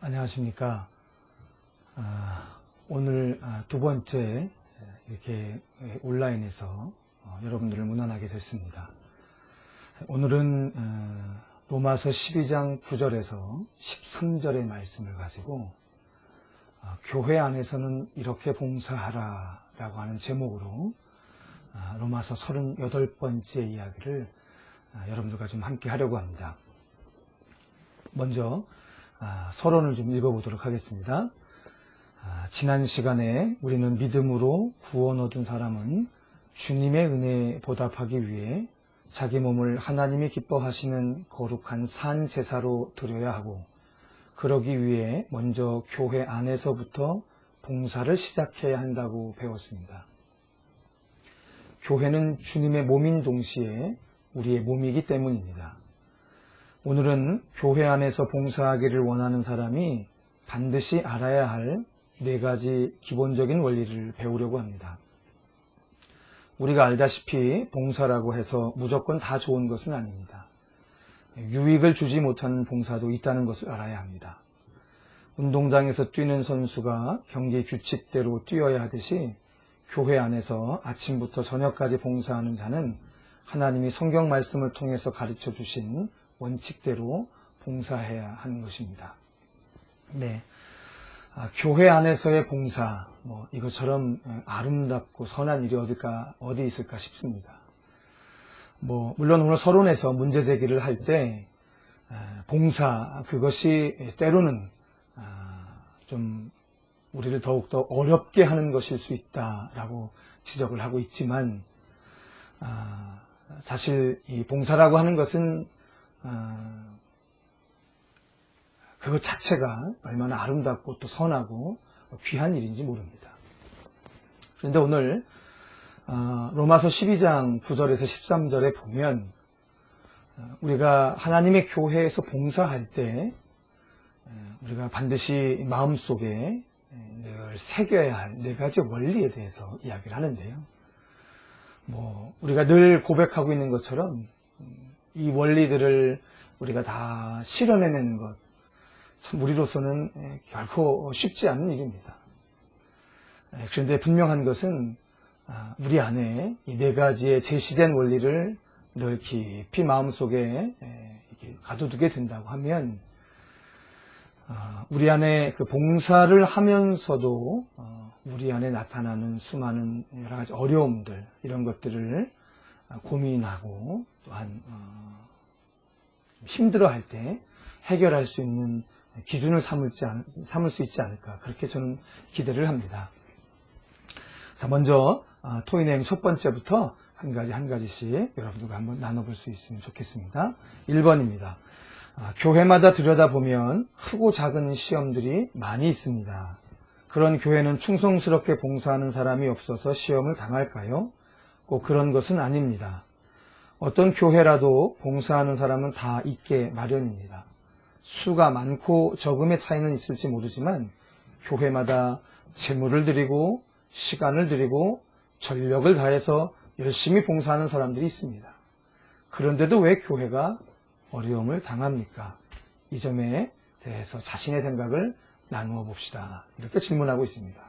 안녕하십니까. 오늘 두 번째 이렇게 온라인에서 여러분들을 문안하게 됐습니다. 오늘은 로마서 12장 9절에서 13절의 말씀을 가지고 교회 안에서는 이렇게 봉사하라 라고 하는 제목으로 로마서 38번째 이야기를 여러분들과 좀 함께 하려고 합니다. 먼저 서론을 좀 읽어보도록 하겠습니다. 지난 시간에 우리는 믿음으로 구원 얻은 사람은 주님의 은혜에 보답하기 위해 자기 몸을 하나님이 기뻐하시는 거룩한 산 제사로 드려야 하고, 그러기 위해 먼저 교회 안에서부터 봉사를 시작해야 한다고 배웠습니다. 교회는 주님의 몸인 동시에 우리의 몸이기 때문입니다. 오늘은 교회 안에서 봉사하기를 원하는 사람이 반드시 알아야 할 4가지 기본적인 원리를 배우려고 합니다. 우리가 알다시피 봉사라고 해서 무조건 다 좋은 것은 아닙니다. 유익을 주지 못하는 봉사도 있다는 것을 알아야 합니다. 운동장에서 뛰는 선수가 경기 규칙대로 뛰어야 하듯이 교회 안에서 아침부터 저녁까지 봉사하는 자는 하나님이 성경 말씀을 통해서 가르쳐 주신 원칙대로 봉사해야 하는 것입니다. 네, 교회 안에서의 봉사, 이것처럼 아름답고 선한 일이 어디 있을까 싶습니다. 물론 오늘 서론에서 문제 제기를 할 때 봉사, 그것이 때로는 좀 우리를 더욱더 어렵게 하는 것일 수 있다라고 지적을 하고 있지만, 사실 이 봉사라고 하는 것은 그것 자체가 얼마나 아름답고 또 선하고 귀한 일인지 모릅니다. 그런데 오늘 로마서 12장 9절에서 13절에 보면 우리가 하나님의 교회에서 봉사할 때 우리가 반드시 마음속에 늘 새겨야 할 4가지 원리에 대해서 이야기를 하는데요. 우리가 늘 고백하고 있는 것처럼 이 원리들을 우리가 다 실현해내는 것, 참 우리로서는 결코 쉽지 않은 일입니다. 그런데 분명한 것은 우리 안에 이 4가지의 제시된 원리를 늘 깊이 마음속에 이렇게 가둬두게 된다고 하면 우리 안에 그 봉사를 하면서도 우리 안에 나타나는 수많은 여러 가지 어려움들, 이런 것들을 고민하고 또한 힘들어할 때 해결할 수 있는 기준을 삼을 수 있지 않을까, 그렇게 저는 기대를 합니다. 자, 먼저 토의내용 첫 번째부터 한 가지씩 여러분들과 한번 나눠볼 수 있으면 좋겠습니다. 1번입니다. 교회마다 들여다보면 크고 작은 시험들이 많이 있습니다. 그런 교회는 충성스럽게 봉사하는 사람이 없어서 시험을 당할까요? 꼭 그런 것은 아닙니다. 어떤 교회라도 봉사하는 사람은 다 있게 마련입니다. 수가 많고 적음의 차이는 있을지 모르지만 교회마다 재물을 드리고 시간을 드리고 전력을 다해서 열심히 봉사하는 사람들이 있습니다. 그런데도 왜 교회가 어려움을 당합니까? 이 점에 대해서 자신의 생각을 나누어 봅시다. 이렇게 질문하고 있습니다.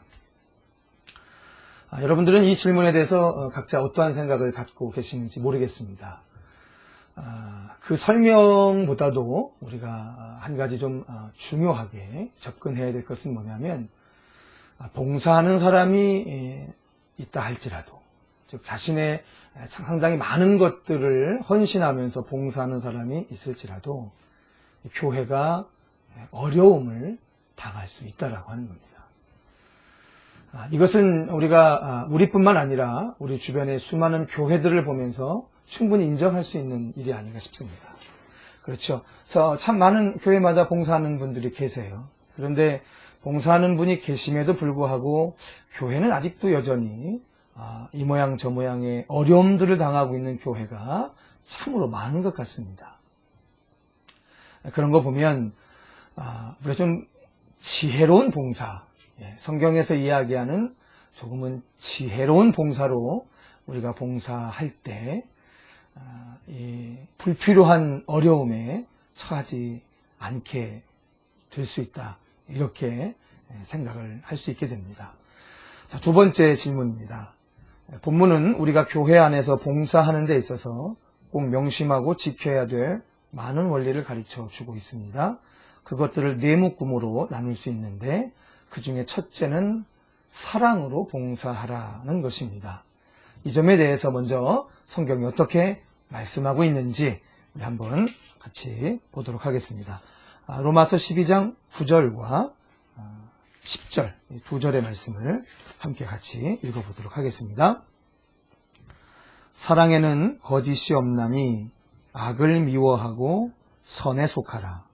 여러분들은 이 질문에 대해서 각자 어떠한 생각을 갖고 계시는지 모르겠습니다. 그 설명보다도 우리가 한 가지 좀 중요하게 접근해야 될 것은 뭐냐면, 봉사하는 사람이 있다 할지라도, 즉 자신의 상당히 많은 것들을 헌신하면서 봉사하는 사람이 있을지라도 교회가 어려움을 당할 수 있다라고 하는 겁니다. 이것은 우리뿐만 아니라 우리 주변의 수많은 교회들을 보면서 충분히 인정할 수 있는 일이 아닌가 싶습니다. 그렇죠. 그래서 참 많은 교회마다 봉사하는 분들이 계세요. 그런데 봉사하는 분이 계심에도 불구하고 교회는 아직도 여전히 이 모양 저 모양의 어려움들을 당하고 있는 교회가 참으로 많은 것 같습니다. 그런 거 보면 우리가 좀 지혜로운 봉사, 성경에서 이야기하는 조금은 지혜로운 봉사로 우리가 봉사할 때 이 불필요한 어려움에 처하지 않게 될 수 있다. 이렇게 생각을 할 수 있게 됩니다. 자, 두 번째 질문입니다. 본문은 우리가 교회 안에서 봉사하는 데 있어서 꼭 명심하고 지켜야 될 많은 원리를 가르쳐 주고 있습니다. 그것들을 네 묶음으로 나눌 수 있는데 그 중에 첫째는 사랑으로 봉사하라는 것입니다. 이 점에 대해서 먼저 성경이 어떻게 말씀하고 있는지 우리 한번 같이 보도록 하겠습니다. 로마서 12장 9절과 10절 두 절의 말씀을 함께 같이 읽어보도록 하겠습니다. 사랑에는 거짓이 없나니 악을 미워하고 선에 속하라.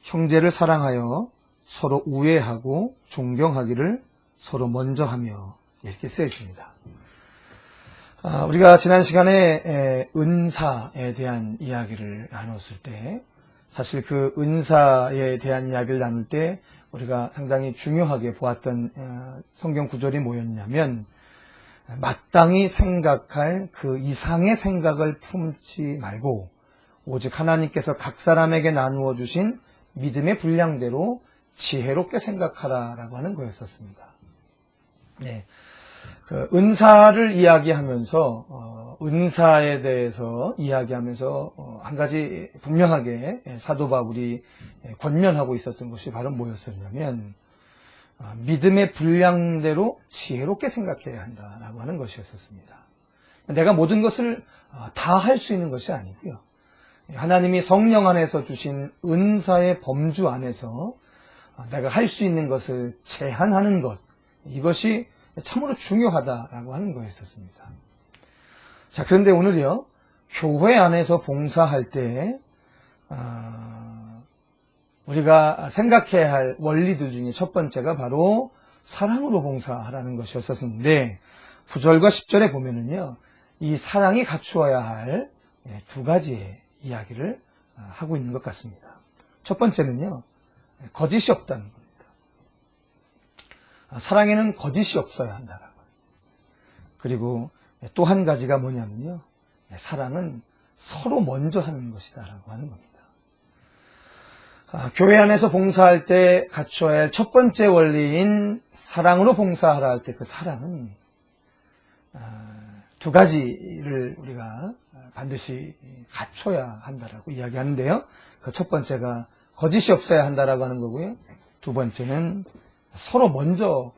형제를 사랑하여 서로 우애하고 존경하기를 서로 먼저 하며 이렇게 쓰여 있습니다. 우리가 지난 시간에 은사에 대한 이야기를 나눴을 때 사실 그 은사에 대한 이야기를 나눌 때 우리가 상당히 중요하게 보았던 성경 구절이 뭐였냐면 마땅히 생각할 그 이상의 생각을 품지 말고 오직 하나님께서 각 사람에게 나누어 주신 믿음의 분량대로 지혜롭게 생각하라라고 하는 거였었습니다. 네. 그 은사를 이야기하면서 은사에 대해서 이야기하면서 한 가지 분명하게 사도 바울이 권면하고 있었던 것이 바로 뭐였었냐면 믿음의 분량대로 지혜롭게 생각해야 한다라고 하는 것이었습니다. 내가 모든 것을 다 할 수 있는 것이 아니고요. 하나님이 성령 안에서 주신 은사의 범주 안에서 내가 할 수 있는 것을 제한하는 것, 이것이 참으로 중요하다라고 하는 거였었습니다. 자, 그런데 오늘요, 교회 안에서 봉사할 때 우리가 생각해야 할 원리들 중에 첫 번째가 바로 사랑으로 봉사하라는 것이었었는데 9절과 10절에 보면은요, 이 사랑이 갖추어야 할 두 가지의 이야기를 하고 있는 것 같습니다. 첫 번째는요, 거짓이 없다는 겁니다. 사랑에는 거짓이 없어야 한다라고. 그리고 또 한 가지가 뭐냐면요, 사랑은 서로 먼저 하는 것이다라고 하는 겁니다. 교회 안에서 봉사할 때 갖춰야 할 첫 번째 원리인 사랑으로 봉사하라 할 때 그 사랑은 두 가지를 우리가 반드시 갖춰야 한다라고 이야기하는데요. 그 첫 번째가 거짓이 없어야 한다라고 하는 거고요. 두 번째는 서로 먼저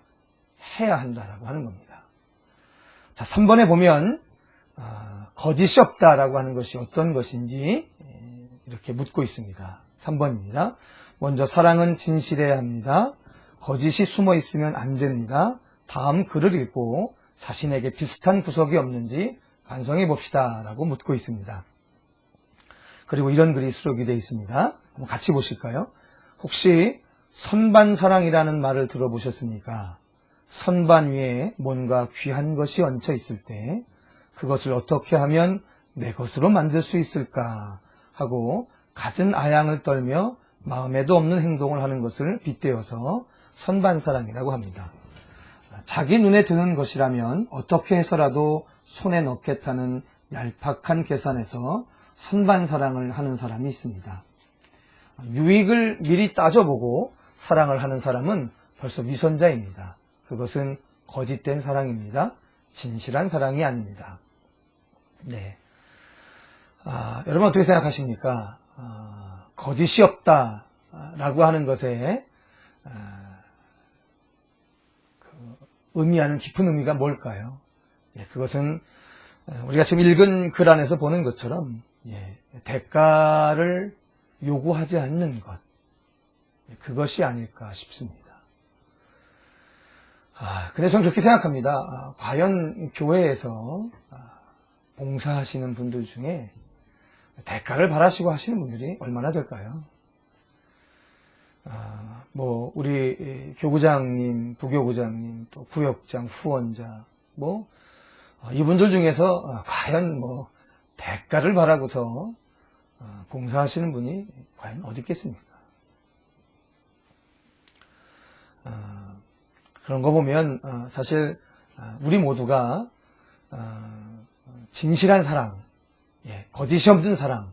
해야 한다라고 하는 겁니다. 자, 3번에 보면 거짓이 없다라고 하는 것이 어떤 것인지 이렇게 묻고 있습니다. 3번입니다. 먼저 사랑은 진실해야 합니다. 거짓이 숨어 있으면 안 됩니다. 다음 글을 읽고 자신에게 비슷한 구석이 없는지 반성해 봅시다 라고 묻고 있습니다. 그리고 이런 글이 수록이 되어 있습니다. 한번 같이 보실까요? 혹시 선반사랑이라는 말을 들어보셨습니까? 선반 위에 뭔가 귀한 것이 얹혀 있을 때 그것을 어떻게 하면 내 것으로 만들 수 있을까 하고 갖은 아양을 떨며 마음에도 없는 행동을 하는 것을 빗대어서 선반사랑이라고 합니다. 자기 눈에 드는 것이라면 어떻게 해서라도 손에 넣겠다는 얄팍한 계산에서 선반사랑을 하는 사람이 있습니다. 유익을 미리 따져보고 사랑을 하는 사람은 벌써 위선자입니다. 그것은 거짓된 사랑입니다. 진실한 사랑이 아닙니다. 네. 여러분 어떻게 생각하십니까? 거짓이 없다라고 하는 것에 의미하는 깊은 의미가 뭘까요? 그것은 우리가 지금 읽은 글 안에서 보는 것처럼 대가를 요구하지 않는 것, 그것이 아닐까 싶습니다. 근데 저는 그렇게 생각합니다. 과연 교회에서 봉사하시는 분들 중에 대가를 바라시고 하시는 분들이 얼마나 될까요? 우리 교구장님, 부교구장님, 또 구역장, 후원자, 이분들 중에서 과연 대가를 바라고서 봉사하시는 분이 과연 어디 있겠습니까? 그런 거 보면 사실 우리 모두가 진실한 사랑, 거짓이 없는 사랑,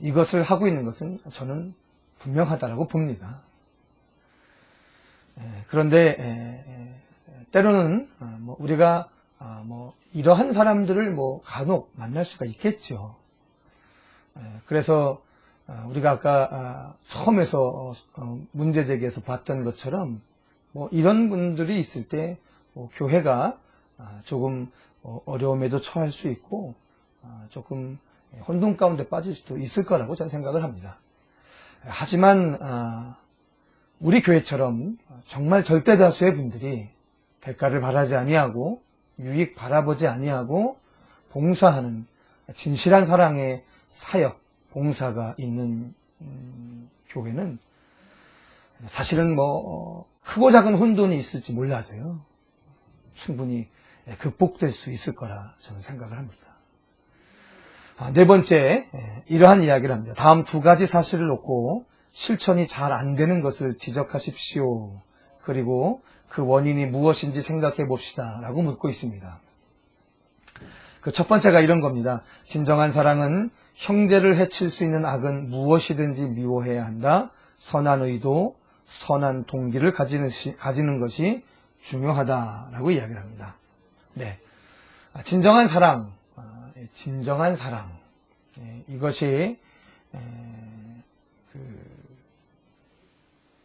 이것을 하고 있는 것은 저는 분명하다라고 봅니다. 그런데 때로는 우리가 이러한 사람들을 간혹 만날 수가 있겠죠. 그래서 우리가 아까 처음에서 문제 제기해서 봤던 것처럼 이런 분들이 있을 때 교회가 조금 어려움에도 처할 수 있고 조금 혼돈 가운데 빠질 수도 있을 거라고 저는 생각을 합니다. 하지만 우리 교회처럼 정말 절대 다수의 분들이 대가를 바라지 아니하고 유익 바라보지 아니하고 봉사하는 진실한 사랑의 사역, 봉사가 있는 교회는 사실은 크고 작은 혼돈이 있을지 몰라도요, 충분히 극복될 수 있을 거라 저는 생각을 합니다. 네 번째, 이러한 이야기를 합니다. 다음 두 가지 사실을 놓고 실천이 잘 안 되는 것을 지적하십시오. 그리고 그 원인이 무엇인지 생각해 봅시다. 라고 묻고 있습니다. 그 첫 번째가 이런 겁니다. 진정한 사랑은 형제를 해칠 수 있는 악은 무엇이든지 미워해야 한다. 선한 의도, 선한 동기를 가지는 것이 중요하다라고 이야기를 합니다. 네, 진정한 사랑, 이것이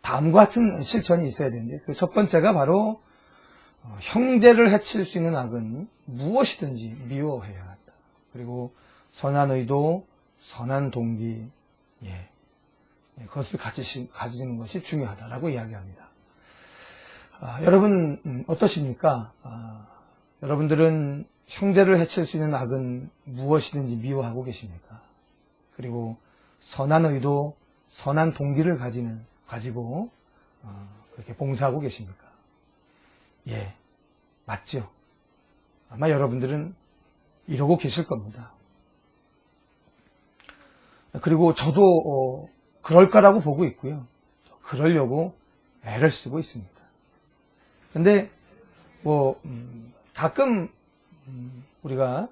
다음과 같은 실천이 있어야 되는데, 그 첫 번째가 바로 형제를 해칠 수 있는 악은 무엇이든지 미워해야 한다. 그리고 선한 의도, 선한 동기, 그것을 가지는 것이 중요하다라고 이야기합니다. 여러분 어떠십니까? 여러분들은 형제를 해칠 수 있는 악은 무엇이든지 미워하고 계십니까? 그리고 선한 의도, 선한 동기를 가지고 그렇게 봉사하고 계십니까? 예, 맞죠? 아마 여러분들은 이러고 계실 겁니다. 그리고 저도 그럴 거라고 보고 있고요. 그러려고 애를 쓰고 있습니다. 근데 가끔 우리가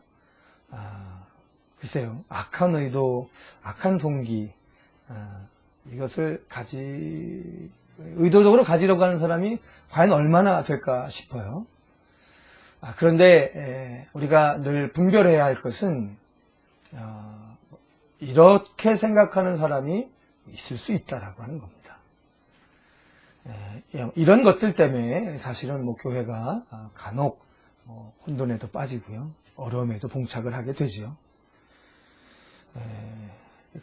글쎄요, 악한 의도, 악한 동기, 이것을 의도적으로 가지려고 하는 사람이 과연 얼마나 될까 싶어요. 그런데 우리가 늘 분별해야 할 것은 이렇게 생각하는 사람이 있을 수 있다라고 하는 겁니다. 이런 것들 때문에 사실은 교회가 간혹 혼돈에도 빠지고요, 어려움에도 봉착을 하게 되지요.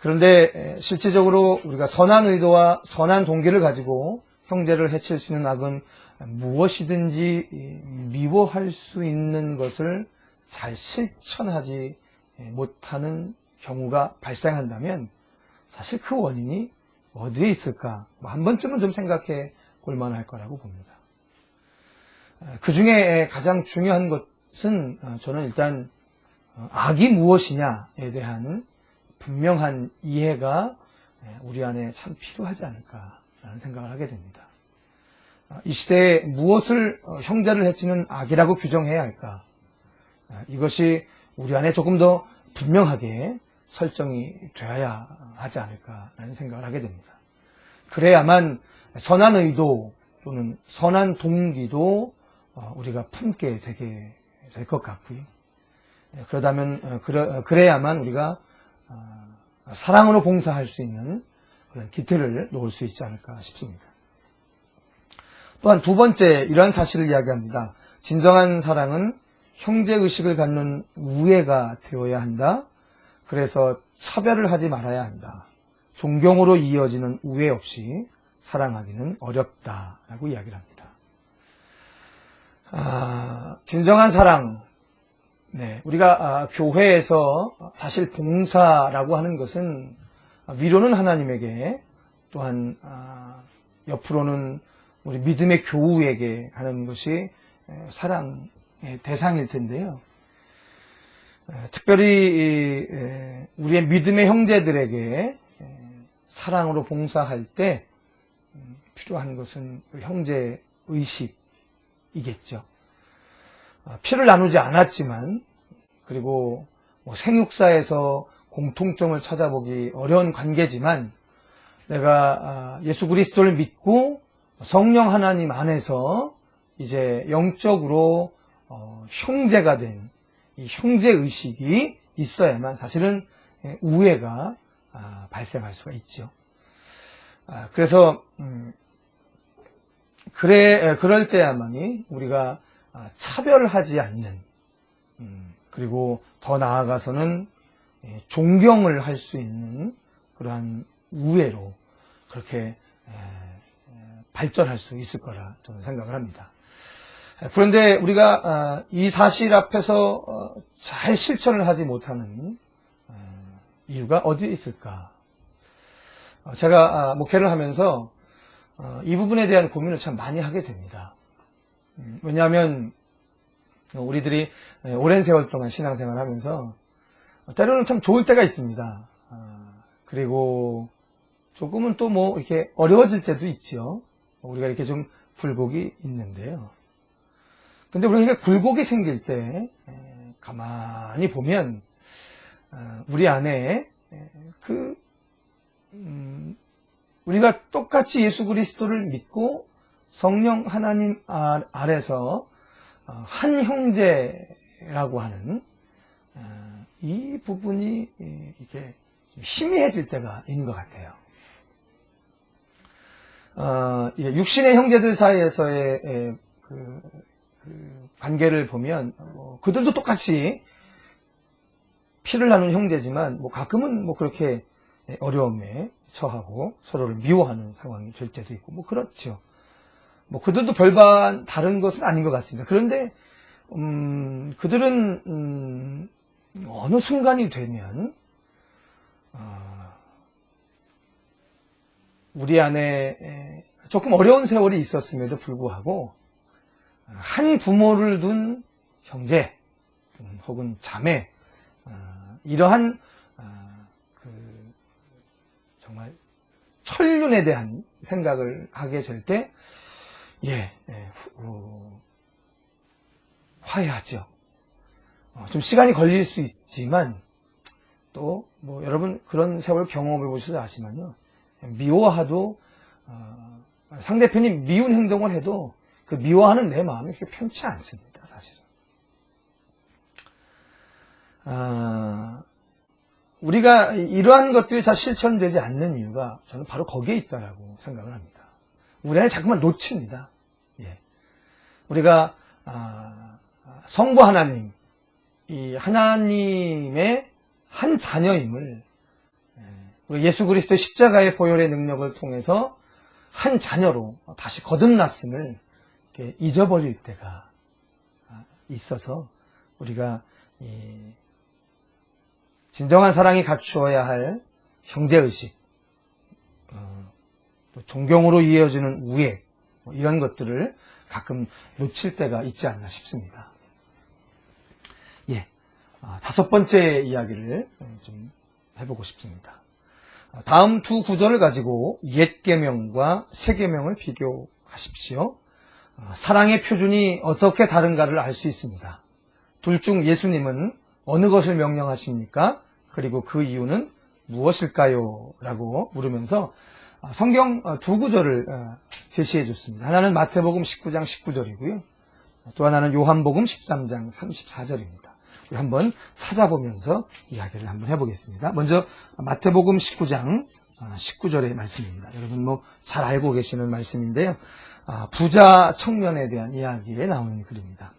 그런데 실질적으로 우리가 선한 의도와 선한 동기를 가지고 형제를 해칠 수 있는 악은 무엇이든지 미워할 수 있는 것을 잘 실천하지 못하는 경우가 발생한다면 사실 그 원인이 어디에 있을까? 한 번쯤은 좀 생각해 볼 만할 거라고 봅니다. 그 중에 가장 중요한 것은 저는 일단 악이 무엇이냐에 대한 분명한 이해가 우리 안에 참 필요하지 않을까라는 생각을 하게 됩니다. 이 시대에 무엇을 형제를 해치는 악이라고 규정해야 할까? 이것이 우리 안에 조금 더 분명하게 설정이 되어야 하지 않을까라는 생각을 하게 됩니다. 그래야만 선한 의도 또는 선한 동기도 우리가 품게 되게 될 것 같고요. 그래야만 우리가 사랑으로 봉사할 수 있는 그런 기틀을 놓을 수 있지 않을까 싶습니다. 또한 두 번째, 이러한 사실을 이야기합니다. 진정한 사랑은 형제의식을 갖는 우애가 되어야 한다. 그래서 차별을 하지 말아야 한다. 존경으로 이어지는 우애 없이 사랑하기는 어렵다라고 이야기를 합니다. 진정한 사랑, 우리가 교회에서 사실 봉사라고 하는 것은 위로는 하나님에게, 또한 옆으로는 우리 믿음의 교우에게 하는 것이 사랑의 대상일 텐데요. 특별히 우리의 믿음의 형제들에게 사랑으로 봉사할 때 필요한 것은 형제 의식이겠죠. 피를 나누지 않았지만, 그리고 생육사에서 공통점을 찾아보기 어려운 관계지만, 내가 예수 그리스도를 믿고 성령 하나님 안에서 이제 영적으로 형제가 된 이 형제 의식이 있어야만 사실은 우애가 발생할 수가 있죠. 그래서 그럴 때야만이 우리가 차별하지 않는, 그리고 더 나아가서는 존경을 할 수 있는 그러한 우애로 그렇게 발전할 수 있을 거라 저는 생각을 합니다. 그런데 우리가 이 사실 앞에서 잘 실천을 하지 못하는 이유가 어디에 있을까? 제가 목회를 하면서 이 부분에 대한 고민을 참 많이 하게 됩니다. 왜냐하면 우리들이 오랜 세월 동안 신앙생활을 하면서 때로는 참 좋을 때가 있습니다. 그리고 조금은 또 뭐 이렇게 어려워질 때도 있죠. 우리가 이렇게 좀 굴곡이 있는데요. 근데 우리가 굴곡이 생길 때 가만히 보면 우리 안에 우리가 똑같이 예수 그리스도를 믿고 성령 하나님 아래서 한 형제라고 하는 이 부분이 이렇게 희미해질 때가 있는 것 같아요. 육신의 형제들 사이에서의 그 관계를 보면 그들도 똑같이 피를 나눈 형제지만 가끔은 그렇게 어려움에 처하고 서로를 미워하는 상황이 될 때도 있고 그렇죠. 그들도 별반 다른 것은 아닌 것 같습니다. 그런데 그들은 어느 순간이 되면 우리 안에 조금 어려운 세월이 있었음에도 불구하고 한 부모를 둔 형제 혹은 자매, 이러한 정말 천륜에 대한 생각을 하게 될 때 화해하죠. 좀 시간이 걸릴 수 있지만 또 여러분 그런 세월 경험해 보셔서 아시면요, 미워하도 상대편이 미운 행동을 해도 그 미워하는 내 마음이 그렇게 편치 않습니다, 사실은. 우리가 이러한 것들이 잘 실천되지 않는 이유가 저는 바로 거기에 있다라고 생각을 합니다. 우리 안에 자꾸만 놓칩니다. 우리가 성부 하나님, 이 하나님의 한 자녀임을 우리 예수 그리스도의 십자가의 보혈의 능력을 통해서 한 자녀로 다시 거듭났음을 잊어버릴 때가 있어서 우리가 진정한 사랑이 갖추어야 할 형제의식, 또 존경으로 이어지는 우애, 이런 것들을 가끔 놓칠 때가 있지 않나 싶습니다. 다섯 번째 이야기를 좀 해보고 싶습니다. 다음 두 구절을 가지고 옛 계명과 새 계명을 비교하십시오. 사랑의 표준이 어떻게 다른가를 알 수 있습니다. 둘 중 예수님은 어느 것을 명령하십니까? 그리고 그 이유는 무엇일까요? 라고 물으면서 성경 두 구절을 제시해 줬습니다. 하나는 마태복음 19장 19절이고요. 또 하나는 요한복음 13장 34절입니다. 우리 한번 찾아보면서 이야기를 한번 해보겠습니다. 먼저 마태복음 19장 19절의 말씀입니다. 여러분 잘 알고 계시는 말씀인데요. 부자 청년에 대한 이야기에 나오는 글입니다.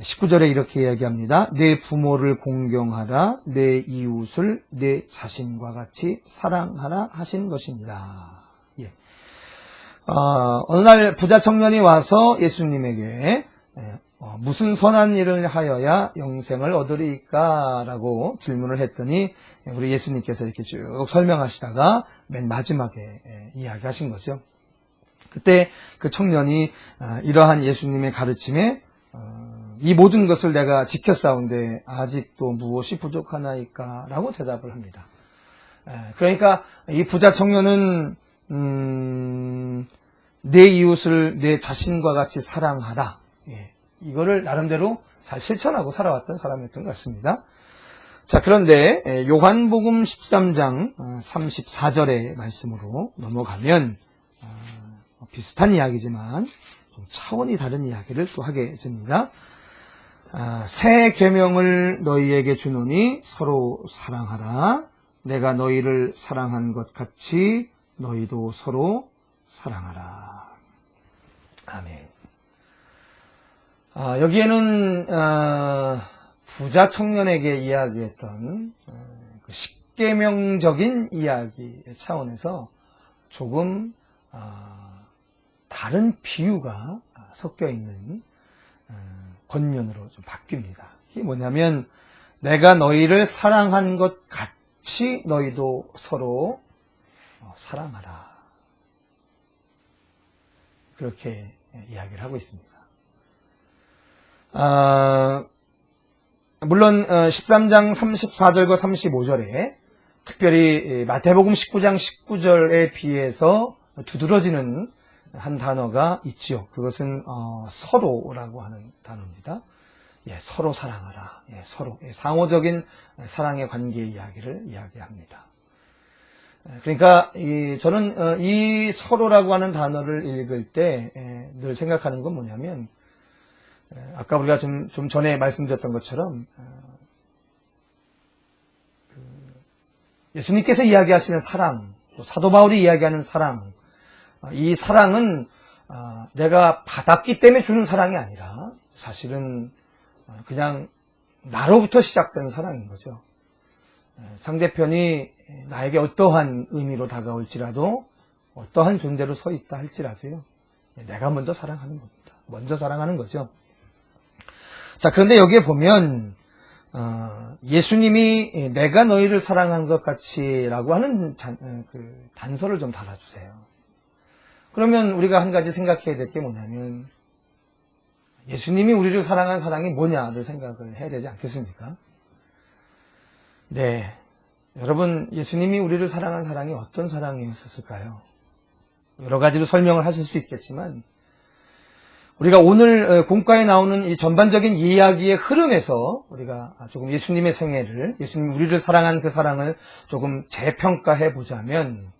19절에 이렇게 이야기합니다. 내 부모를 공경하라, 내 이웃을 내 자신과 같이 사랑하라 하신 것입니다. 어느 날 부자 청년이 와서 예수님에게 무슨 선한 일을 하여야 영생을 얻으리까? 라고 질문을 했더니 우리 예수님께서 이렇게 쭉 설명하시다가 맨 마지막에 이야기하신 거죠. 그때 그 청년이 이러한 예수님의 가르침에 이 모든 것을 내가 지켰사온데 아직도 무엇이 부족하나이까? 라고 대답을 합니다. 그러니까 이 부자 청년은 내 이웃을 내 자신과 같이 사랑하라. 이거를 나름대로 잘 실천하고 살아왔던 사람이었던 것 같습니다. 자, 그런데 요한복음 13장 34절의 말씀으로 넘어가면 비슷한 이야기지만 좀 차원이 다른 이야기를 또 하게 됩니다. 새 계명을 너희에게 주노니 서로 사랑하라. 내가 너희를 사랑한 것 같이 너희도 서로 사랑하라. 아멘. 여기에는 부자 청년에게 이야기했던 그 십계명적인 이야기의 차원에서 조금 다른 비유가 섞여 있는 권면으로 좀 바뀝니다. 이게 뭐냐면 내가 너희를 사랑한 것 같이 너희도 서로 사랑하라. 그렇게 이야기를 하고 있습니다. 물론 13장 34절과 35절에 특별히 마태복음 19장 19절에 비해서 두드러지는 한 단어가 있지요. 그것은 서로라고 하는 단어입니다. 서로 사랑하라. 서로 상호적인 사랑의 관계의 이야기를 이야기합니다. 그러니까 저는 이 서로라고 하는 단어를 읽을 때 늘 생각하는 건 뭐냐면 아까 우리가 좀 전에 말씀드렸던 것처럼 예수님께서 이야기하시는 사랑, 또 사도 바울이 이야기하는 사랑, 이 사랑은 내가 받았기 때문에 주는 사랑이 아니라 사실은 그냥 나로부터 시작된 사랑인 거죠. 상대편이 나에게 어떠한 의미로 다가올지라도 어떠한 존재로 서 있다 할지라도요. 내가 먼저 사랑하는 겁니다. 먼저 사랑하는 거죠. 자, 그런데 여기에 보면 예수님이 내가 너희를 사랑한 것 같이 라고 하는 그 단서를 좀 달아주세요. 그러면 우리가 한 가지 생각해야 될 게 뭐냐면 예수님이 우리를 사랑한 사랑이 뭐냐를 생각을 해야 되지 않겠습니까? 네, 여러분 예수님이 우리를 사랑한 사랑이 어떤 사랑이었을까요? 여러 가지로 설명을 하실 수 있겠지만 우리가 오늘 공과에 나오는 이 전반적인 이야기의 흐름에서 우리가 조금 예수님의 생애를, 예수님이 우리를 사랑한 그 사랑을 조금 재평가해 보자면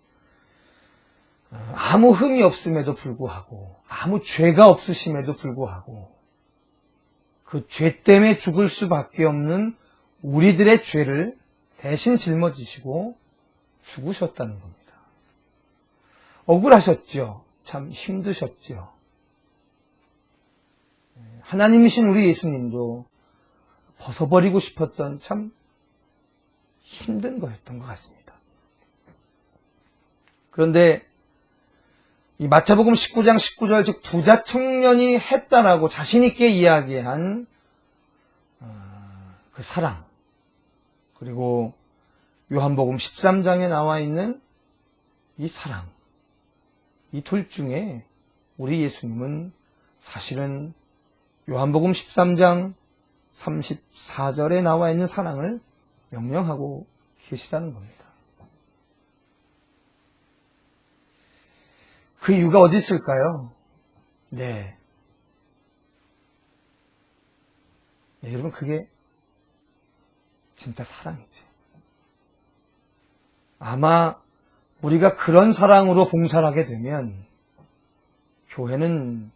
아무 흠이 없음에도 불구하고 아무 죄가 없으심에도 불구하고 그 죄 때문에 죽을 수밖에 없는 우리들의 죄를 대신 짊어지시고 죽으셨다는 겁니다. 억울하셨죠. 참 힘드셨죠. 하나님이신 우리 예수님도 벗어버리고 싶었던 참 힘든 거였던 것 같습니다. 그런데 이 마태복음 19장 19절 즉 부자 청년이 했다라고 자신 있게 이야기한 그 사랑, 그리고 요한복음 13장에 나와 있는 이 사랑, 이 둘 중에 우리 예수님은 사실은 요한복음 13장 34절에 나와 있는 사랑을 명령하고 계시다는 겁니다. 그 이유가 어디 있을까요? 네, 여러분 그게 진짜 사랑이지. 아마 우리가 그런 사랑으로 봉사를 하게 되면 교회는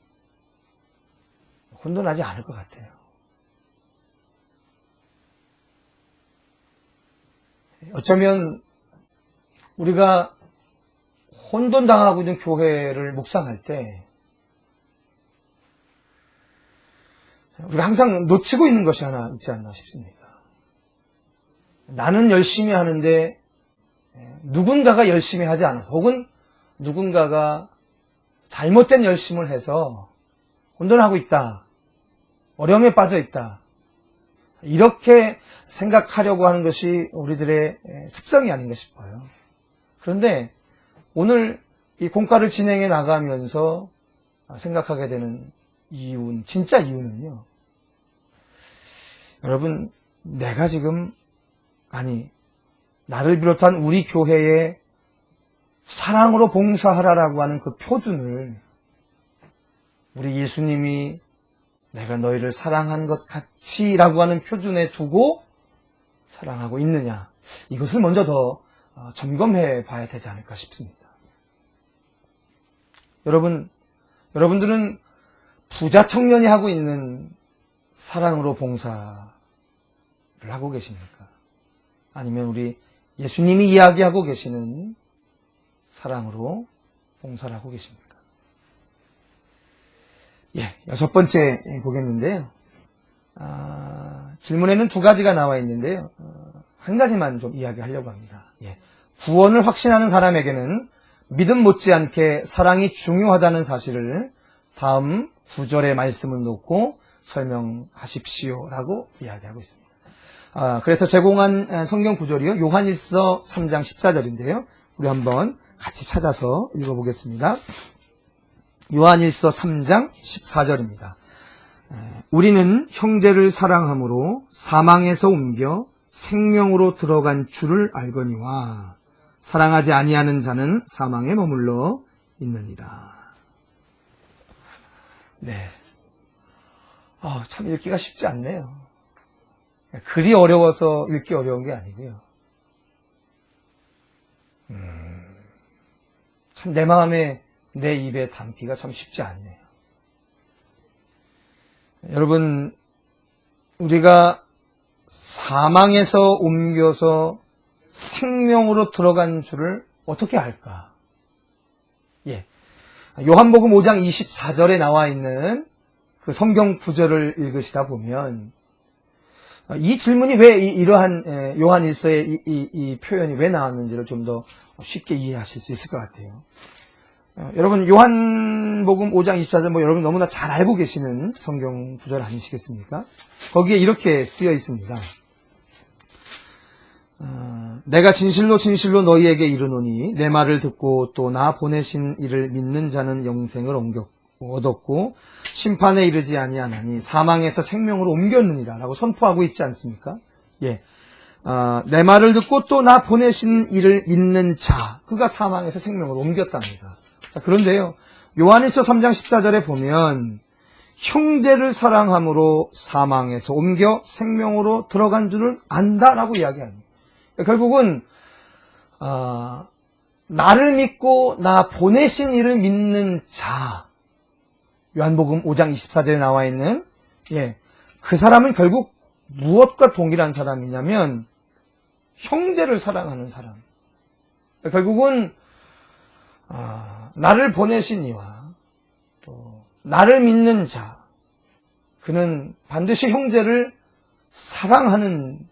혼돈하지 않을 것 같아요. 어쩌면 우리가 혼돈당하고 있는 교회를 묵상할 때 우리가 항상 놓치고 있는 것이 하나 있지 않나 싶습니다. 나는 열심히 하는데 누군가가 열심히 하지 않아서 혹은 누군가가 잘못된 열심을 해서 혼돈하고 있다. 어려움에 빠져 있다. 이렇게 생각하려고 하는 것이 우리들의 습성이 아닌가 싶어요. 그런데 오늘 이 공과를 진행해 나가면서 생각하게 되는 이유는, 진짜 이유는요. 여러분, 내가 지금, 나를 비롯한 우리 교회에 사랑으로 봉사하라라고 하는 그 표준을 우리 예수님이 내가 너희를 사랑한 것 같이 라고 하는 표준에 두고 사랑하고 있느냐. 이것을 먼저 더 점검해 봐야 되지 않을까 싶습니다. 여러분들은 부자 청년이 하고 있는 사랑으로 봉사를 하고 계십니까? 아니면 우리 예수님이 이야기하고 계시는 사랑으로 봉사를 하고 계십니까? 예, 6번째 보겠는데요. 질문에는 2가지가 나와 있는데요. 한 가지만 좀 이야기하려고 합니다. 예, 구원을 확신하는 사람에게는 믿음 못지않게 사랑이 중요하다는 사실을 다음 9절의 말씀을 놓고 설명하십시오라고 이야기하고 있습니다. 그래서 제공한 성경 구절이요, 요한일서 3장 14절인데요. 우리 한번 같이 찾아서 읽어보겠습니다. 요한일서 3장 14절입니다. 우리는 형제를 사랑함으로 사망에서 옮겨 생명으로 들어간 줄을 알거니와 사랑하지 아니하는 자는 사망에 머물러 있느니라. 네. 참 읽기가 쉽지 않네요. 글이 어려워서 읽기 어려운 게 아니고요. 참 내 마음에 내 입에 담기가 참 쉽지 않네요. 여러분, 우리가 사망에서 옮겨서 생명으로 들어간 줄을 어떻게 알까? 예. 요한복음 5장 24절에 나와 있는 그 성경 구절을 읽으시다 보면 이 질문이 왜 이러한 요한일서의 이 표현이 왜 나왔는지를 좀 더 쉽게 이해하실 수 있을 것 같아요. 여러분, 요한복음 5장 24절 여러분 너무나 잘 알고 계시는 성경 구절 아니시겠습니까? 거기에 이렇게 쓰여 있습니다. 내가 진실로 진실로 너희에게 이르노니 내 말을 듣고 또 나 보내신 이를 믿는 자는 영생을 얻었고 심판에 이르지 아니하나니 사망에서 생명으로 옮겼느니라 라고 선포하고 있지 않습니까? 예. 내 말을 듣고 또 나 보내신 이를 믿는 자, 그가 사망에서 생명으로 옮겼답니다. 자, 그런데요, 요한일서 3장 14절에 보면 형제를 사랑함으로 사망에서 옮겨 생명으로 들어간 줄을 안다라고 이야기합니다. 결국은 나를 믿고 나 보내신 이를 믿는 자, 요한복음 5장 24절에 나와 있는 그 사람은 결국 무엇과 동일한 사람이냐면 형제를 사랑하는 사람. 결국은 나를 보내신 이와 또 나를 믿는 자, 그는 반드시 형제를 사랑하는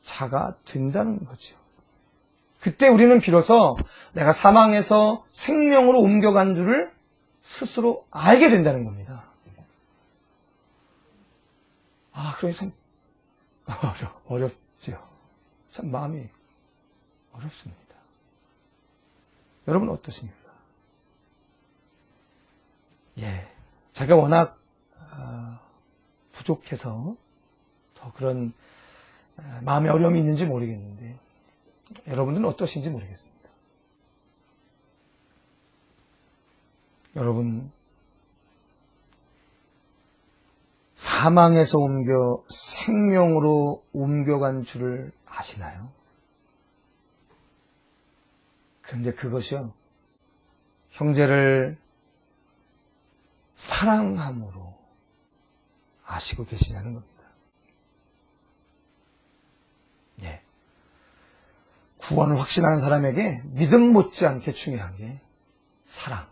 자가 된다는 거죠. 그때 우리는 비로소 내가 사망에서 생명으로 옮겨간 줄을 스스로 알게 된다는 겁니다. 그러니 참 어렵죠. 참 마음이 어렵습니다. 여러분 어떠십니까? 제가 워낙 부족해서 더 그런 마음의 어려움이 있는지 모르겠는데 여러분들은 어떠신지 모르겠습니다. 여러분, 사망에서 옮겨 생명으로 옮겨간 줄을 아시나요? 그런데 그것이요, 형제를 사랑함으로 아시고 계시냐는 겁니다. 구원을 확신하는 사람에게 믿음 못지않게 중요한 게 사랑.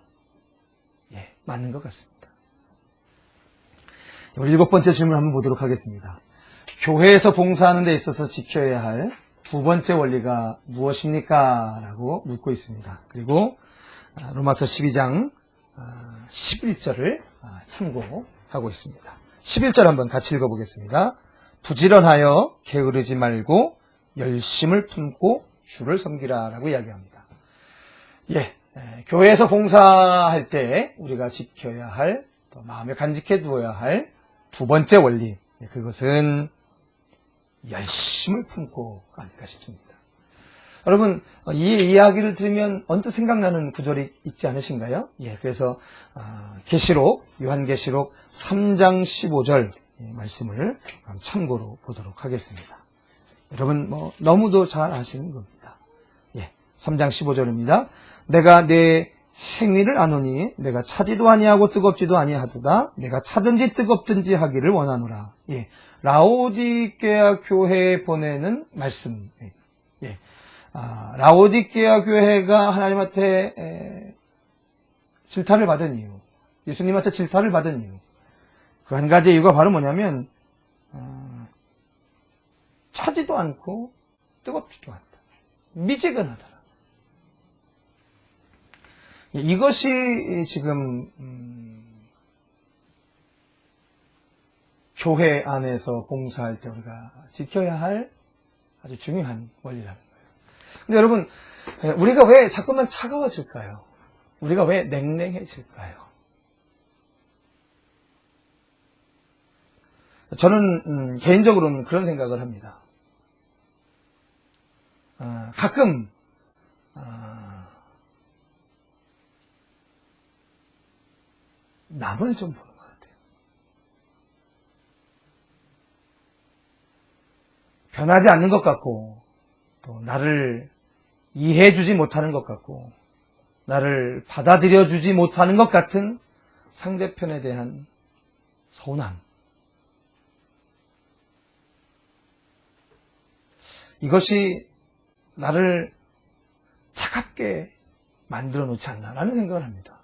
맞는 것 같습니다. 우리 7번째 질문 한번 보도록 하겠습니다. 교회에서 봉사하는 데 있어서 지켜야 할 2번째 원리가 무엇입니까? 라고 묻고 있습니다. 그리고 로마서 12장 11절을 참고하고 있습니다. 11절 한번 같이 읽어보겠습니다. 부지런하여 게으르지 말고 열심을 품고 주를 섬기라 라고 이야기합니다. 교회에서 봉사할 때 우리가 지켜야 할, 또 마음에 간직해 두어야 할 2번째 원리, 그것은 열심을 품고 아닐까 싶습니다. 여러분, 이 이야기를 들으면 언뜻 생각나는 구절이 있지 않으신가요? 그래서 계시록, 요한계시록 3장 15절 말씀을 참고로 보도록 하겠습니다. 여러분 너무도 잘 아시는 겁니다. 3장 15절입니다. 내가 내 행위를 아노니 내가 차지도 아니하고 뜨겁지도 아니하도다. 내가 차든지 뜨겁든지 하기를 원하노라. 예. 라오디게아 교회에 보내는 말씀. 예. 라오디게아 교회가 하나님한테 질타를 받은 이유, 예수님한테 질타를 받은 이유, 그 한 가지 이유가 바로 뭐냐면 차지도 않고 뜨겁지도 않다. 미지근하다. 이것이 지금 교회 안에서 봉사할 때 우리가 지켜야 할 아주 중요한 원리라는 거예요. 근데 여러분, 우리가 왜 자꾸만 차가워질까요? 우리가 왜 냉랭해질까요? 저는 개인적으로는 그런 생각을 합니다. 가끔 남을 좀 보는 것 같아요. 변하지 않는 것 같고, 또 나를 이해해주지 못하는 것 같고, 나를 받아들여주지 못하는 것 같은 상대편에 대한 서운함. 이것이 나를 차갑게 만들어 놓지 않나라는 생각을 합니다.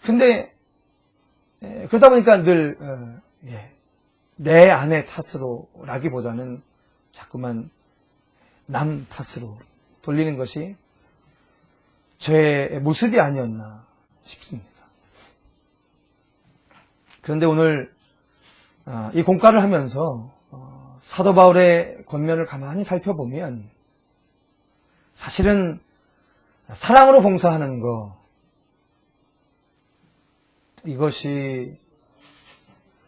근데 그러다 보니까 늘 내 안의 탓으로라기보다는 자꾸만 남 탓으로 돌리는 것이 저의 모습이 아니었나 싶습니다. 그런데 오늘 이 공과를 하면서 사도 바울의 권면을 가만히 살펴보면 사실은 사랑으로 봉사하는 것, 이것이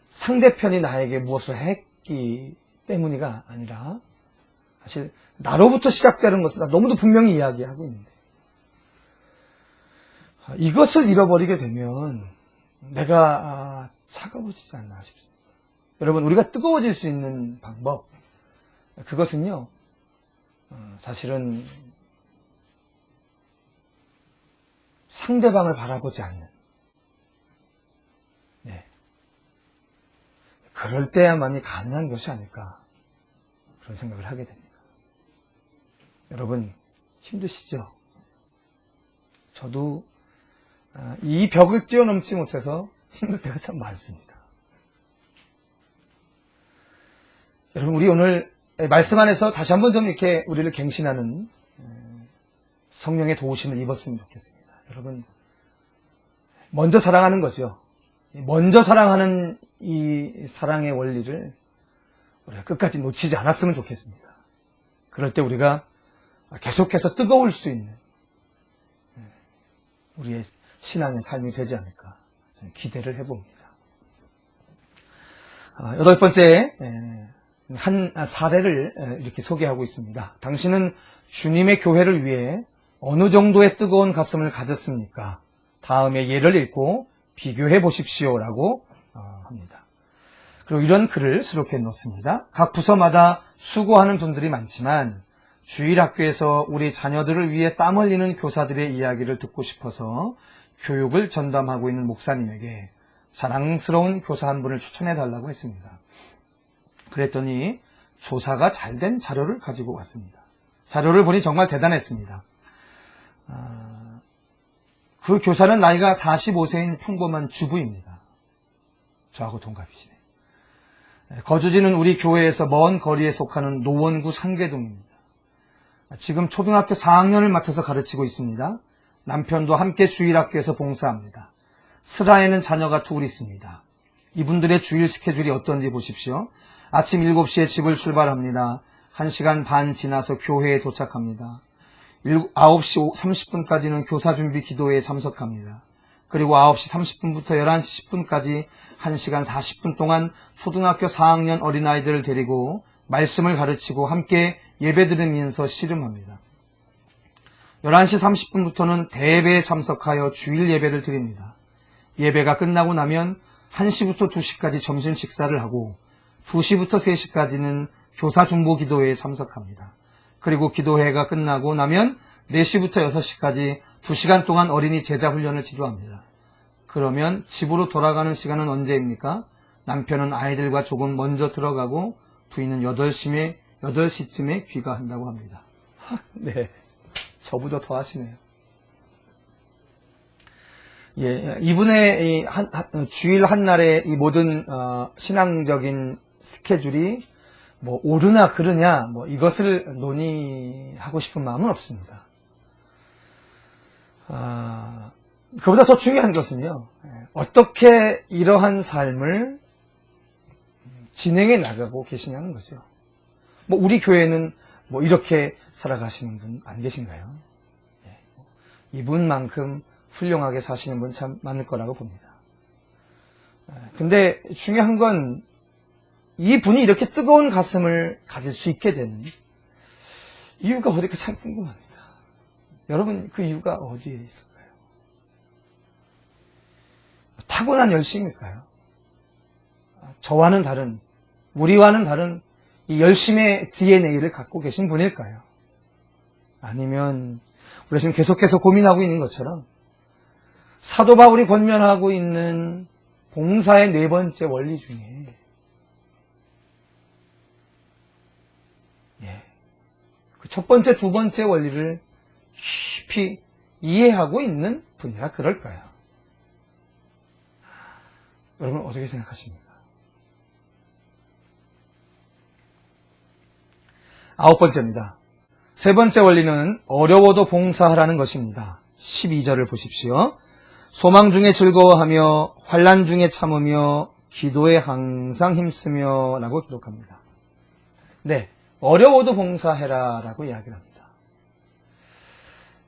상대편이 나에게 무엇을 했기 때문이가 아니라 사실 나로부터 시작되는 것을 너무도 분명히 이야기하고 있는데, 이것을 잃어버리게 되면 내가 차가워지지 않나 싶습니다. 여러분, 우리가 뜨거워질 수 있는 방법, 그것은요, 사실은 상대방을 바라보지 않는, 그럴 때야만이 가능한 것이 아닐까, 그런 생각을 하게 됩니다. 여러분, 힘드시죠? 저도 이 벽을 뛰어넘지 못해서 힘들 때가 참 많습니다. 여러분, 우리 오늘 말씀 안에서 다시 한번 좀 이렇게 우리를 갱신하는 성령의 도우심을 입었으면 좋겠습니다. 여러분, 먼저 사랑하는 거죠. 먼저 사랑하는 이 사랑의 원리를 우리가 끝까지 놓치지 않았으면 좋겠습니다. 그럴 때 우리가 계속해서 뜨거울 수 있는 우리의 신앙의 삶이 되지 않을까 기대를 해봅니다. 8번째, 한 사례를 이렇게 소개하고 있습니다. 당신은 주님의 교회를 위해 어느 정도의 뜨거운 가슴을 가졌습니까? 다음에 예를 읽고 비교해 보십시오라고 합니다. 그리고 이런 글을 수록해 놓습니다. 각 부서마다 수고하는 분들이 많지만 주일학교에서 우리 자녀들을 위해 땀 흘리는 교사들의 이야기를 듣고 싶어서 교육을 전담하고 있는 목사님에게 자랑스러운 교사 한 분을 추천해 달라고 했습니다. 그랬더니 조사가 잘된 자료를 가지고 왔습니다. 자료를 보니 정말 대단했습니다. 그 교사는 나이가 45세인 평범한 주부입니다. 저하고 동갑이시네. 거주지는 우리 교회에서 먼 거리에 속하는 노원구 상계동입니다. 지금 초등학교 4학년을 맡아서 가르치고 있습니다. 남편도 함께 주일학교에서 봉사합니다. 슬하에는 자녀가 둘 있습니다. 이분들의 주일 스케줄이 어떤지 보십시오. 아침 7시에 집을 출발합니다. 1시간 반 지나서 교회에 도착합니다. 9시 30분까지는 교사 준비 기도회에 참석합니다. 그리고 9시 30분부터 11시 10분까지 1시간 40분 동안 초등학교 4학년 어린아이들을 데리고 말씀을 가르치고 함께 예배 드리면서 씨름합니다. 11시 30분부터는 대예배에 참석하여 주일 예배를 드립니다. 예배가 끝나고 나면 1시부터 2시까지 점심 식사를 하고 2시부터 3시까지는 교사 중보 기도회에 참석합니다. 그리고 기도회가 끝나고 나면 4시부터 6시까지 2시간 동안 어린이 제자 훈련을 지도합니다. 그러면 집으로 돌아가는 시간은 언제입니까? 남편은 아이들과 조금 먼저 들어가고 부인은 8시쯤에 귀가한다고 합니다. 네, 저보다 더 하시네요. 예, 이분의 주일 한날의 이 모든 신앙적인 스케줄이 뭐 옳으나 그르냐 이것을 논의하고 싶은 마음은 없습니다. 그보다 더 중요한 것은요, 어떻게 이러한 삶을 진행해 나가고 계시냐는 거죠. 우리 교회는 이렇게 살아가시는 분 안 계신가요? 이분만큼 훌륭하게 사시는 분 참 많을 거라고 봅니다. 근데 중요한 건 이 분이 이렇게 뜨거운 가슴을 가질 수 있게 된 이유가 어딜까 참 궁금합니다. 여러분, 그 이유가 어디에 있을까요? 타고난 열심일까요? 저와는 다른, 우리와는 다른 이 열심의 DNA를 갖고 계신 분일까요? 아니면 우리가 지금 계속해서 고민하고 있는 것처럼 사도 바울이 권면하고 있는 봉사의 4번째 원리 중에 그 첫 번째, 두 번째 원리를 깊이 이해하고 있는 분이라 그럴까요? 여러분 어떻게 생각하십니까? 9번째입니다. 세 번째 원리는 어려워도 봉사하라는 것입니다. 12절을 보십시오. 소망 중에 즐거워하며 환난 중에 참으며 기도에 항상 힘쓰며 라고 기록합니다. 네, 어려워도 봉사해라 라고 이야기를 합니다.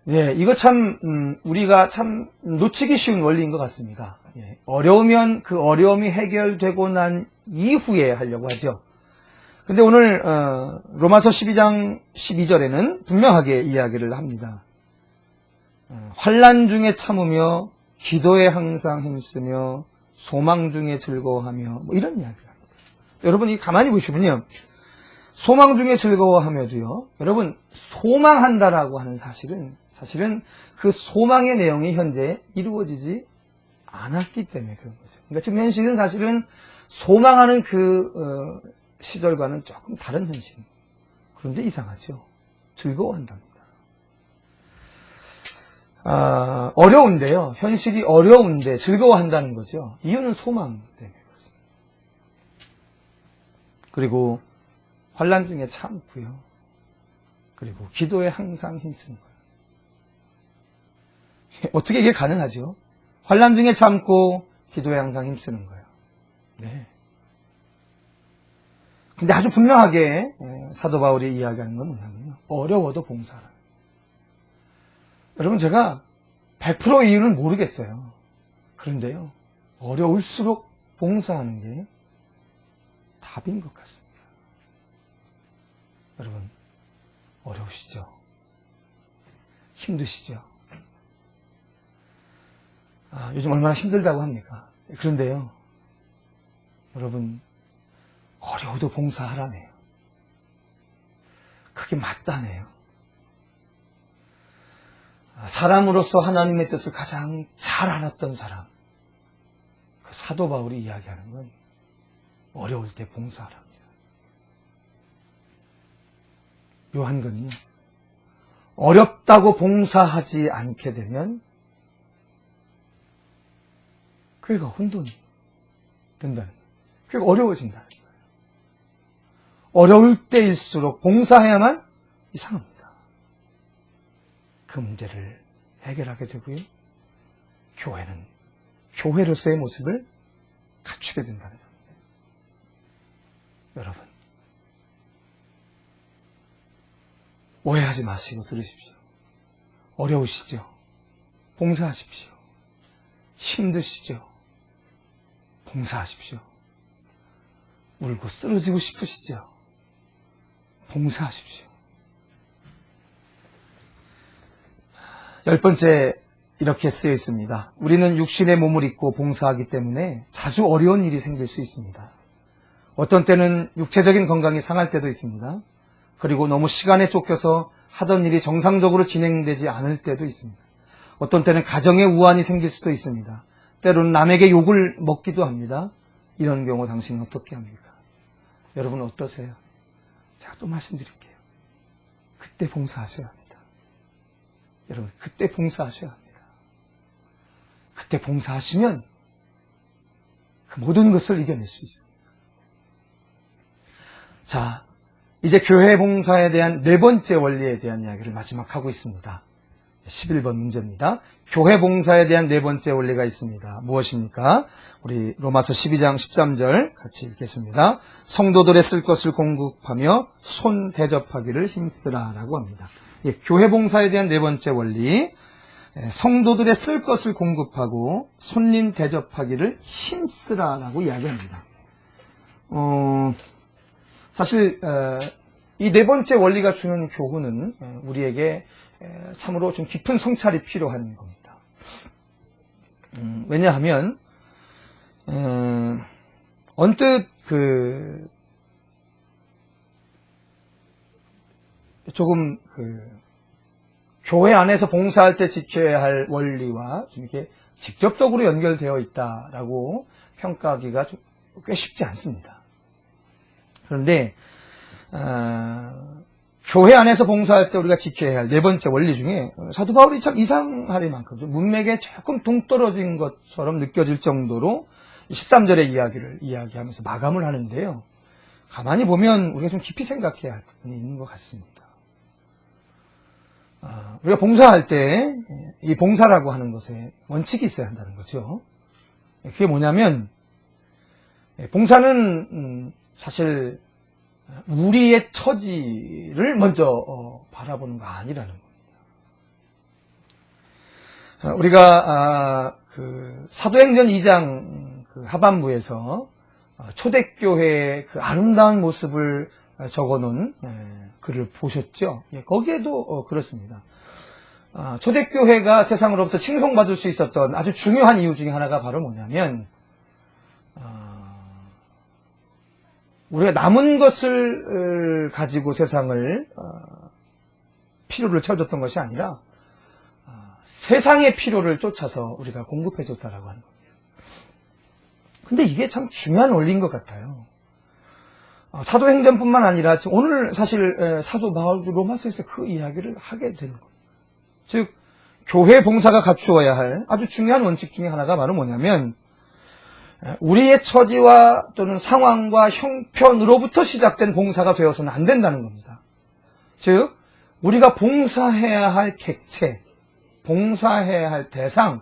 네, 이거 참 우리가 참 놓치기 쉬운 원리인 것 같습니다. 예, 어려우면 그 어려움이 해결되고 난 이후에 하려고 하죠. 근데 오늘 로마서 12장 12절에는 분명하게 이야기를 합니다. 환난 중에 참으며 기도에 항상 힘쓰며 소망 중에 즐거워하며 이런 이야기를 합니다. 여러분이 가만히 보시면요, 소망 중에 즐거워하며도요, 여러분 소망한다라고 하는 사실은 그 소망의 내용이 현재 이루어지지 않았기 때문에 그런 거죠. 그러니까 지금 현실은 사실은 소망하는 그 시절과는 조금 다른 현실. 그런데 이상하죠. 즐거워한답니다. 어려운데요. 현실이 어려운데 즐거워한다는 거죠. 이유는 소망 때문에 그렇습니다. 그리고 환난 중에 참고요. 그리고 기도에 항상 힘쓰는 거예요. 어떻게 이게 가능하죠? 환난 중에 참고 기도에 항상 힘쓰는 거예요. 네. 근데 아주 분명하게 사도 바울이 이야기하는 건 뭐냐면요, 어려워도 봉사하라. 여러분, 제가 100% 이유는 모르겠어요. 그런데요, 어려울수록 봉사하는 게 답인 것 같습니다. 여러분, 어려우시죠? 힘드시죠? 요즘 얼마나 힘들다고 합니까? 그런데요, 여러분, 어려워도 봉사하라네요. 그게 맞다네요. 사람으로서 하나님의 뜻을 가장 잘 알았던 사람, 그 사도 바울이 이야기하는 건 어려울 때 봉사하랍니다. 묘한 건요, 어렵다고 봉사하지 않게 되면 교회가 혼돈이 된다는 거예요. 교회가 어려워진다는 거예요. 어려울 때일수록 봉사해야만 이상합니다. 그 문제를 해결하게 되고요, 교회는 교회로서의 모습을 갖추게 된다는 겁니다. 여러분, 오해하지 마시고 들으십시오. 어려우시죠? 봉사하십시오. 힘드시죠? 봉사하십시오. 울고 쓰러지고 싶으시죠? 봉사하십시오. 10번째, 이렇게 쓰여 있습니다. 우리는 육신의 몸을 입고 봉사하기 때문에 자주 어려운 일이 생길 수 있습니다. 어떤 때는 육체적인 건강이 상할 때도 있습니다. 그리고 너무 시간에 쫓겨서 하던 일이 정상적으로 진행되지 않을 때도 있습니다. 어떤 때는 가정에 우환이 생길 수도 있습니다. 때로는 남에게 욕을 먹기도 합니다. 이런 경우 당신은 어떻게 합니까? 여러분 어떠세요? 제가 또 말씀드릴게요. 그때 봉사하셔야 합니다. 여러분 그때 봉사하셔야 합니다. 그때 봉사하시면 그 모든 것을 이겨낼 수 있습니다. 자, 이제 교회 봉사에 대한 네 번째 원리에 대한 이야기를 마지막 하고 있습니다. 11번 문제입니다. 교회 봉사에 대한 네 번째 원리가 있습니다. 무엇입니까? 우리 로마서 12장 13절 같이 읽겠습니다. 성도들의 쓸 것을 공급하며 손 대접하기를 힘쓰라 라고 합니다. 예, 교회 봉사에 대한 네 번째 원리, 성도들의 쓸 것을 공급하고 손님 대접하기를 힘쓰라 라고 이야기합니다. 사실 이 네 번째 원리가 주는 교훈은 우리에게 참으로 좀 깊은 성찰이 필요한 겁니다. 왜냐하면 언뜻 조금 교회 안에서 봉사할 때 지켜야 할 원리와 좀 이렇게 직접적으로 연결되어 있다라고 평가하기가 꽤 쉽지 않습니다. 그런데 교회 안에서 봉사할 때 우리가 지켜야 할 네 번째 원리 중에 사도 바울이 참 이상할 만큼 좀 문맥에 조금 동떨어진 것처럼 느껴질 정도로 13절의 이야기를 이야기하면서 마감을 하는데요. 가만히 보면 우리가 좀 깊이 생각해야 할 부분이 있는 것 같습니다. 우리가 봉사할 때 이 봉사라고 하는 것에 원칙이 있어야 한다는 거죠. 그게 뭐냐면 봉사는 사실 우리의 처지를 먼저 바라보는 거 아니라는 겁니다. 우리가 사도행전 2장 하반부에서 초대교회의 그 아름다운 모습을 적어놓은 글을 보셨죠? 거기에도 그렇습니다. 초대교회가 세상으로부터 칭송받을 수 있었던 아주 중요한 이유 중에 하나가 바로 뭐냐면 우리가 남은 것을 가지고 세상을 필요를 채워줬던 것이 아니라 세상의 필요를 쫓아서 우리가 공급해줬다라고 하는 겁니다. 근데 이게 참 중요한 원리인 것 같아요. 사도행전뿐만 아니라 오늘 사실 사도 바울도 로마서에서 그 이야기를 하게 되는 겁니다. 즉 교회 봉사가 갖추어야 할 아주 중요한 원칙 중에 하나가 바로 뭐냐면 우리의 처지와 또는 상황과 형편으로부터 시작된 봉사가 되어서는 안 된다는 겁니다. 즉 우리가 봉사해야 할 객체, 봉사해야 할 대상,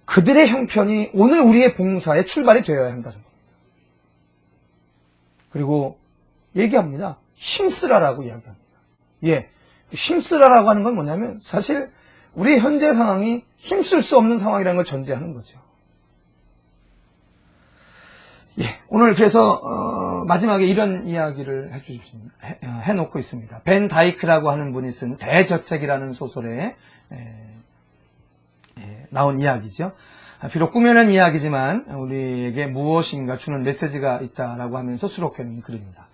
그들의 형편이 오늘 우리의 봉사의 출발이 되어야 한다는 겁니다. 그리고 얘기합니다. 힘쓰라라고 이야기합니다. 예, 힘쓰라라고 하는 건 뭐냐면 사실 우리 현재 상황이 힘쓸 수 없는 상황이라는 걸 전제하는 거죠. 예, 오늘 그래서 마지막에 이런 이야기를 해놓고 있습니다. 벤 다이크라고 하는 분이 쓴 대저책이라는 소설에 나온 이야기죠. 비록 꾸며낸 이야기지만 우리에게 무엇인가 주는 메시지가 있다라고 하면서 수록해놓은 글입니다.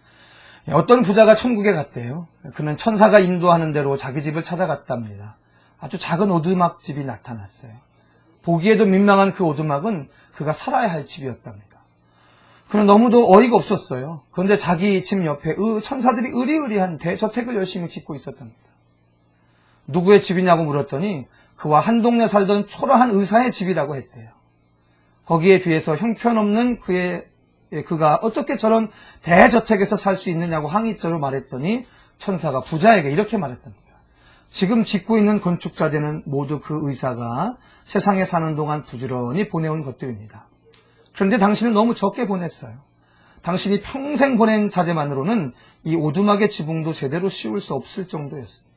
어떤 부자가 천국에 갔대요. 그는 천사가 인도하는 대로 자기 집을 찾아갔답니다. 아주 작은 오두막집이 나타났어요. 보기에도 민망한 그 오두막은 그가 살아야 할 집이었답니다. 그는 너무도 어이가 없었어요. 그런데 자기 집 옆에 천사들이 의리의리한 대저택을 열심히 짓고 있었답니다. 누구의 집이냐고 물었더니 그와 한 동네 살던 초라한 의사의 집이라고 했대요. 거기에 비해서 형편없는 그가 어떻게 저런 대저택에서 살 수 있느냐고 항의적으로 말했더니 천사가 부자에게 이렇게 말했답니다. 지금 짓고 있는 건축자재는 모두 그 의사가 세상에 사는 동안 부지런히 보내온 것들입니다. 그런데 당신은 너무 적게 보냈어요. 당신이 평생 보낸 자재만으로는 이 오두막의 지붕도 제대로 씌울 수 없을 정도였습니다.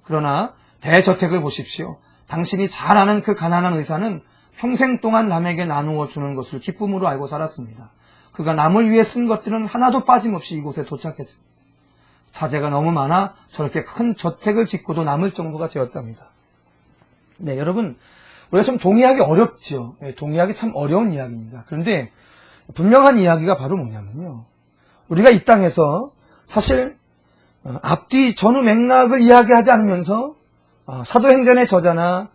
그러나 대저택을 보십시오. 당신이 잘 아는 그 가난한 의사는 평생 동안 남에게 나누어 주는 것을 기쁨으로 알고 살았습니다. 그가 남을 위해 쓴 것들은 하나도 빠짐없이 이곳에 도착했습니다. 자재가 너무 많아 저렇게 큰 저택을 짓고도 남을 정도가 되었답니다. 네, 여러분, 우리가 좀 동의하기 어렵죠. 동의하기 참 어려운 이야기입니다. 그런데 분명한 이야기가 바로 뭐냐면요. 우리가 이 땅에서 사실 앞뒤 전후 맥락을 이야기하지 않으면서 사도행전의 저자나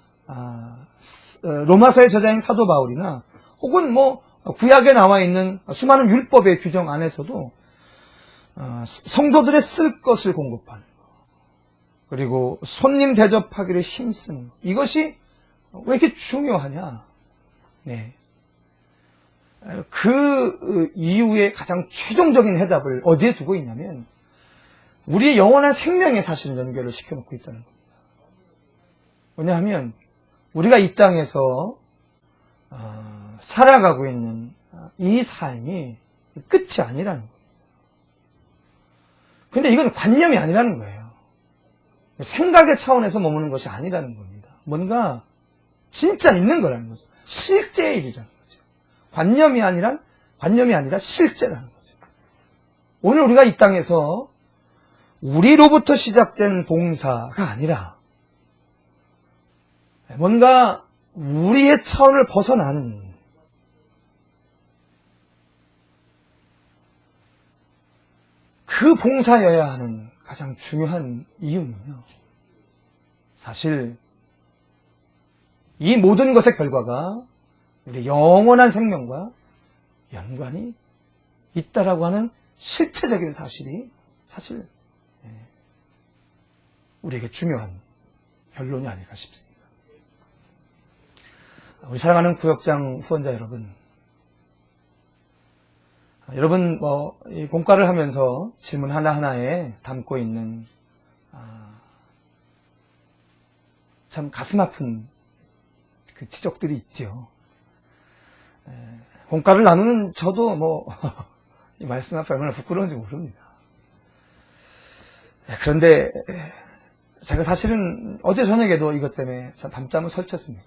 로마서의 저자인 사도 바울이나 혹은 뭐 구약에 나와 있는 수많은 율법의 규정 안에서도 성도들의 쓸 것을 공급하는 것, 그리고 손님 대접하기를 힘쓰는 것, 이것이 왜 이렇게 중요하냐? 네. 그 이유의 가장 최종적인 해답을 어디에 두고 있냐면 우리의 영원한 생명에 사실은 연결을 시켜놓고 있다는 겁니다. 왜냐하면 우리가 이 땅에서 살아가고 있는 이 삶이 끝이 아니라는 거예요. 근데 이건 관념이 아니라는 거예요. 생각의 차원에서 머무는 것이 아니라는 겁니다. 뭔가 진짜 있는 거라는 거죠. 실제의 일이라는 거죠. 관념이 아니라 실제라는 거죠. 오늘 우리가 이 땅에서 우리로부터 시작된 봉사가 아니라 뭔가 우리의 차원을 벗어난 그 봉사여야 하는 가장 중요한 이유는요. 사실 이 모든 것의 결과가 우리 영원한 생명과 연관이 있다라고 하는 실체적인 사실이 사실 우리에게 중요한 결론이 아닐까 싶습니다. 우리 사랑하는 구역장 후원자 여러분, 이 공과를 하면서 질문 하나하나에 담고 있는 참 가슴 아픈 그 지적들이 있죠. 공과를 나누는 저도 이 말씀 앞에 얼마나 부끄러운지 모릅니다. 그런데 제가 사실은 어제 저녁에도 이것 때문에 참 밤잠을 설쳤습니다.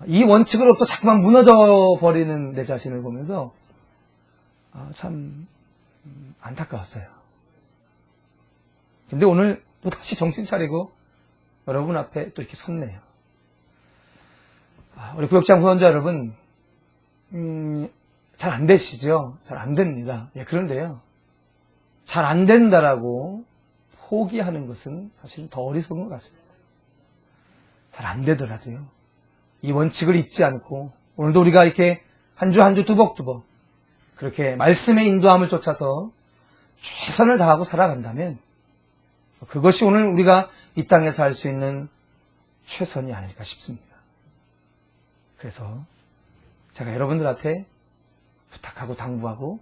이 원칙으로부터 자꾸만 무너져 버리는 내 자신을 보면서 참 안타까웠어요. 근데 오늘 또 다시 정신 차리고 여러분 앞에 또 이렇게 섰네요. 우리 구역장 후원자 여러분, 잘 안 되시죠? 잘 안 됩니다. 그런데요, 잘 안 된다라고 포기하는 것은 사실은 더 어리석은 것 같습니다. 잘 안 되더라도요, 이 원칙을 잊지 않고 오늘도 우리가 이렇게 한 주 한 주 두벅두벅 그렇게 말씀의 인도함을 쫓아서 최선을 다하고 살아간다면 그것이 오늘 우리가 이 땅에서 할 수 있는 최선이 아닐까 싶습니다. 그래서 제가 여러분들한테 부탁하고 당부하고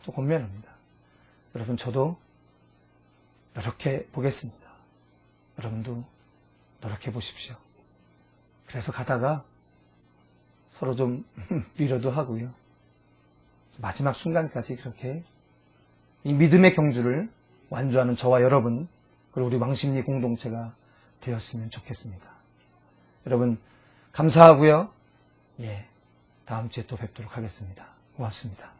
또 권면합니다. 여러분, 저도 노력해 보겠습니다. 여러분도 노력해 보십시오. 그래서 가다가 서로 좀 위로도 하고요. 마지막 순간까지 그렇게 이 믿음의 경주를 완주하는 저와 여러분, 그리고 우리 왕십리 공동체가 되었으면 좋겠습니다. 여러분, 감사하고요. 다음 주에 또 뵙도록 하겠습니다. 고맙습니다.